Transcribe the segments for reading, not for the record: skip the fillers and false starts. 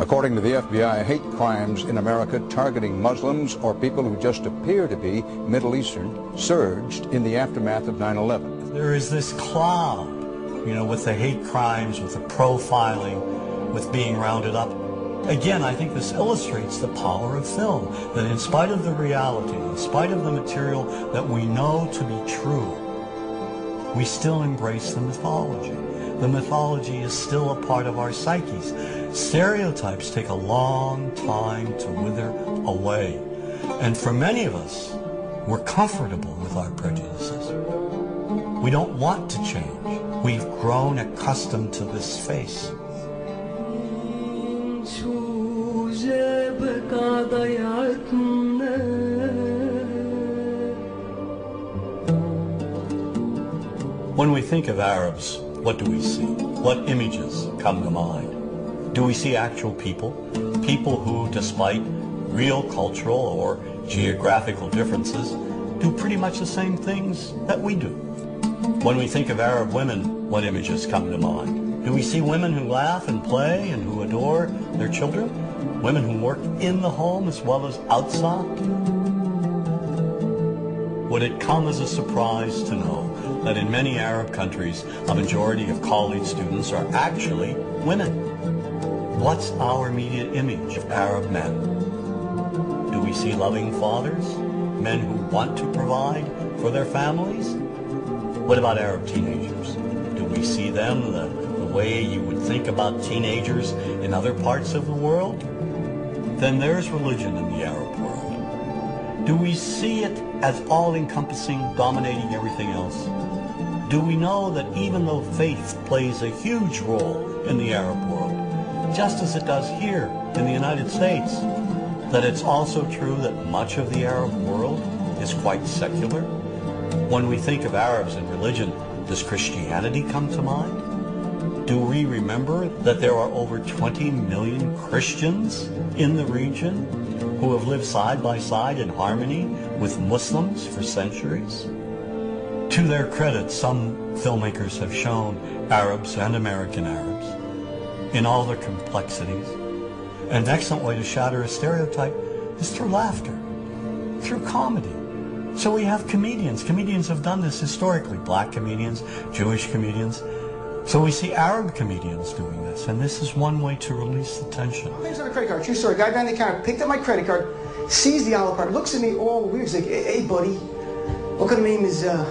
According to the FBI, hate crimes in America targeting Muslims or people who just appear to be Middle Eastern surged in the aftermath of 9/11. There is this cloud, with the hate crimes, with the profiling, with being rounded up. Again, I think this illustrates the power of film, that in spite of the reality, in spite of the material that we know to be true, we still embrace the mythology. The mythology is still a part of our psyches. Stereotypes take a long time to wither away. And for many of us, we're comfortable with our prejudices. We don't want to change. We've grown accustomed to this face. When we think of Arabs, what do we see? What images come to mind? Do we see actual people? People who, despite real cultural or geographical differences, do pretty much the same things that we do. When we think of Arab women, what images come to mind? Do we see women who laugh and play and who adore their children? Women who work in the home as well as outside? Would it come as a surprise to know that in many Arab countries, a majority of college students are actually women? What's our immediate image of Arab men? Do we see loving fathers? Men who want to provide for their families? What about Arab teenagers? Do we see them the way you would think about teenagers in other parts of the world? Then there's religion in the Arab world. Do we see it as all-encompassing, dominating everything else? Do we know that even though faith plays a huge role in the Arab world, just as it does here in the United States, that it's also true that much of the Arab world is quite secular? When we think of Arabs and religion, does Christianity come to mind? Do we remember that there are over 20 million Christians in the region who have lived side by side in harmony with Muslims for centuries? To their credit, some filmmakers have shown Arabs and American Arabs in all their complexities. An excellent way to shatter a stereotype is through laughter, through comedy. So we have comedians. Comedians have done this historically. Black comedians, Jewish comedians. So we see Arab comedians doing this, and this is one way to release the tension. Name's on a credit card, true story. Guy behind the counter picked up my credit card, sees the Olive Garden, looks at me all weird. He's like, hey buddy, what kind of name is that?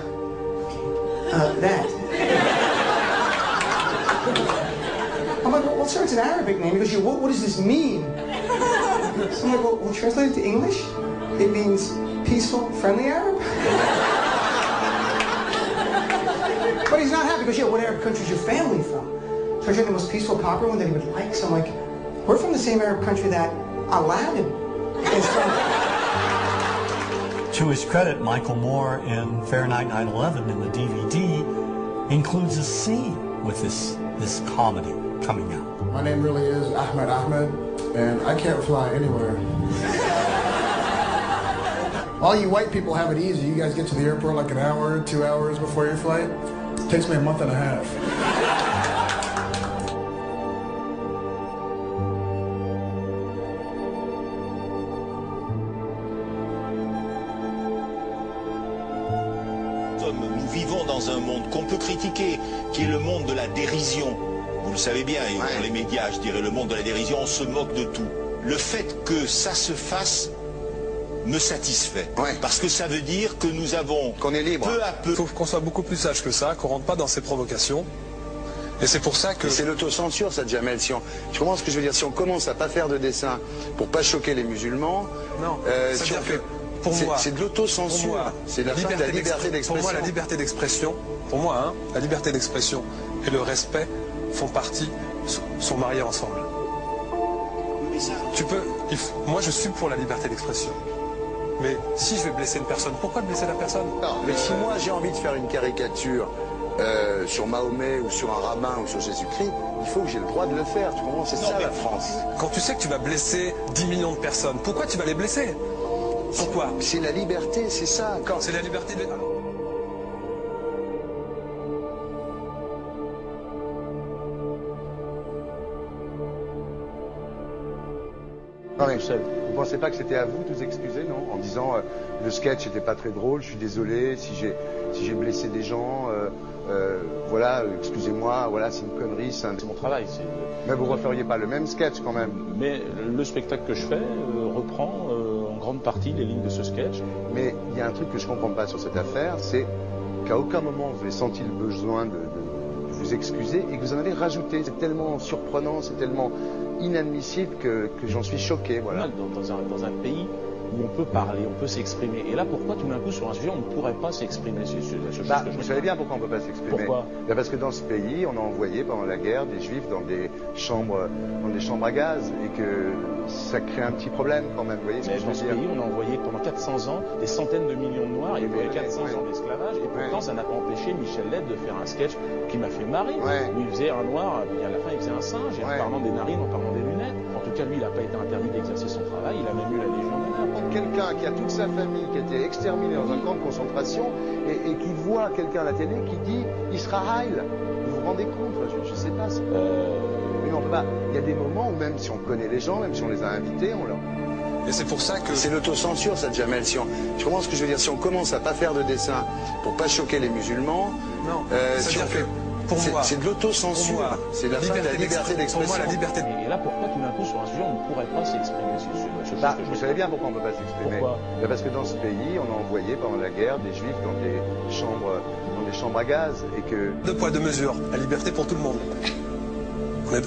I'm like, well sir, it's an Arabic name. He goes, what does this mean? So I'm like, well translate it to English. It means peaceful, friendly Arab. But he's not happy. He goes, yeah, what Arab country is your family from? So I tried the most peaceful, popular one that he would like. So I'm like, we're from the same Arab country that Aladdin is from. To his credit, Michael Moore in Fahrenheit 9/11 in the DVD includes a scene with this comedy coming out. My name really is Ahmed, and I can't fly anywhere. All you white people have it easy. You guys get to the airport like an hour, 2 hours before your flight. It takes me a month and a half. Nous vivons dans un monde qu'on peut critiquer, qui est le monde de la dérision. Vous le savez bien, et dans les médias, je dirais le monde de la dérision, on se moque de tout. Le fait que ça se fasse me satisfait. Parce que ça veut dire que nous avons, qu'on est libre. Peu à peu... Il faut qu'on soit beaucoup plus sage que ça, qu'on rentre pas dans ces provocations. Et c'est pour ça que... C'est l'autocensure, ça, Jamel. Tu comprends ce que je veux dire? Si on commence à pas faire de dessin pour pas choquer les musulmans... Non, si on fait... Pour moi, c'est de l'autocensure. C'est la fin de la liberté d'expression. Pour moi, la liberté d'expression, la liberté d'expression et le respect font partie, sont mariés ensemble. Moi, je suis pour la liberté d'expression. Mais si je vais blesser une personne, pourquoi blesser la personne? Non, mais si moi j'ai envie de faire une caricature sur Mahomet ou sur un rabbin ou sur Jésus-Christ, il faut que j'ai le droit de le faire. Tu comprends? C'est ça la France. Quand tu sais que tu vas blesser 10 millions de personnes, pourquoi tu vas les blesser? Pourquoi? C'est la liberté, c'est ça. C'est la liberté de... Attendez, vous pensez pas que c'était à vous de vous excuser, non? En disant le sketch n'était pas très drôle, je suis désolé si j'ai blessé des gens, voilà, excusez-moi, voilà, c'est une connerie, c'est mon travail. Mais vous referiez pas le même sketch quand même? Mais le spectacle que je fais reprend en grande partie les lignes de ce sketch. Mais il y a un truc que je comprends pas sur cette affaire, c'est qu'à aucun moment vous avez senti le besoin de vous excuser et que vous en avez rajouté. C'est tellement surprenant, c'est tellement inadmissible que j'en suis choqué. Voilà. Dans un pays où on peut parler, on peut s'exprimer. Et là, pourquoi tout d'un coup, sur un sujet, on ne pourrait pas s'exprimer sur ce chose que vous savez bien pourquoi on ne peut pas s'exprimer. Pourquoi? Parce que dans ce pays, on a envoyé pendant la guerre des juifs dans des chambres à gaz et que ça crée un petit problème quand même. Vous voyez ce que je veux dire? Dans ce pays, on a envoyé pendant 400 ans des centaines de millions de Noirs. Il y a eu 400 ans d'esclavage. Et pourtant, ça n'a pas empêché Michel Lett de faire un sketch qui m'a fait marrer. Où il faisait un Noir, et à la fin, il faisait un singe. Et en parlant des narines, en parlant des lunettes. En tout cas, lui, il n'a pas été interdit d'exercer son travail. Il a même eu la Légion d'honneur. Quelqu'un qui a toute sa famille qui a été exterminée dans un camp de concentration et qui voit quelqu'un à la télé qui dit Israël. Vous vous rendez compte? Je ne sais pas. Mais non, pas. Il y a des moments où même si on connaît les gens, même si on les a invités, on leur... Et c'est pour ça que... C'est l'autocensure, ça, Jamel. Tu comprends ce que je veux dire? Si on commence à pas faire de dessin pour pas choquer les musulmans... Non, si on fait... C'est de l'autocensure. C'est la fin de la liberté d'expression. Pour moi, la liberté... Et là, pourquoi tout d'un coup, sur un sujet, on ne pourrait pas s'exprimer sur ce sujet? Vous savez bien pourquoi on ne peut pas s'exprimer. Pourquoi? Parce que dans ce pays, on a envoyé pendant la guerre des juifs dans des chambres à gaz et que... Deux poids, deux mesures. La liberté pour tout le monde.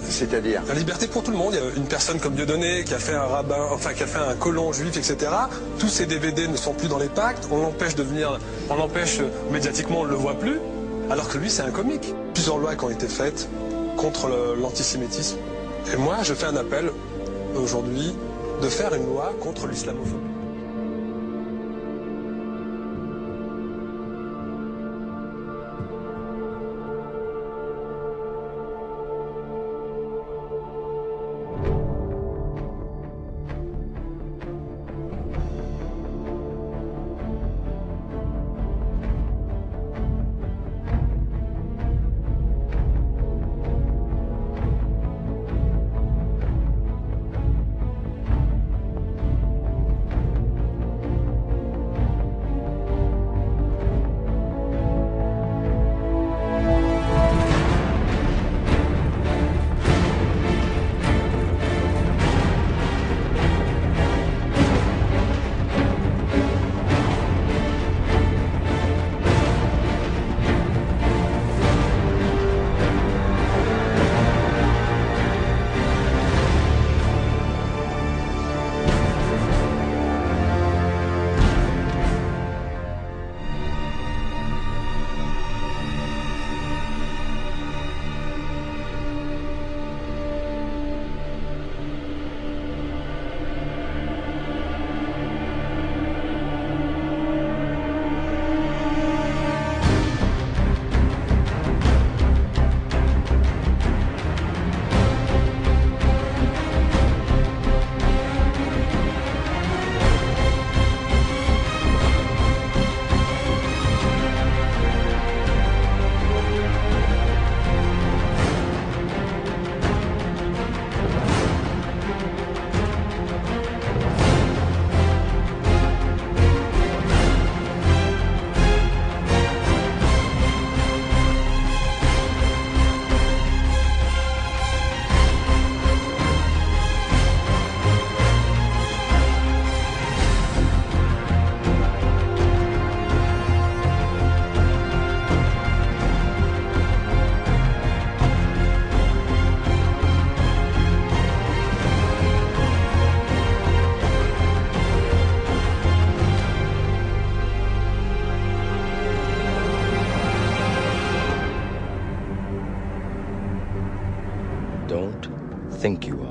C'est-à-dire? La liberté pour tout le monde. Il y a une personne comme Dieudonné qui a fait un rabbin, enfin qui a fait un colon juif, etc. Tous ces DVD ne sont plus dans les pactes. On l'empêche de venir, on l'empêche médiatiquement, on ne le voit plus. Alors que lui, c'est un comique. Plusieurs lois qui ont été faites contre l'antisémitisme. Et moi, je fais un appel aujourd'hui de faire une loi contre l'islamophobie. Don't think you are.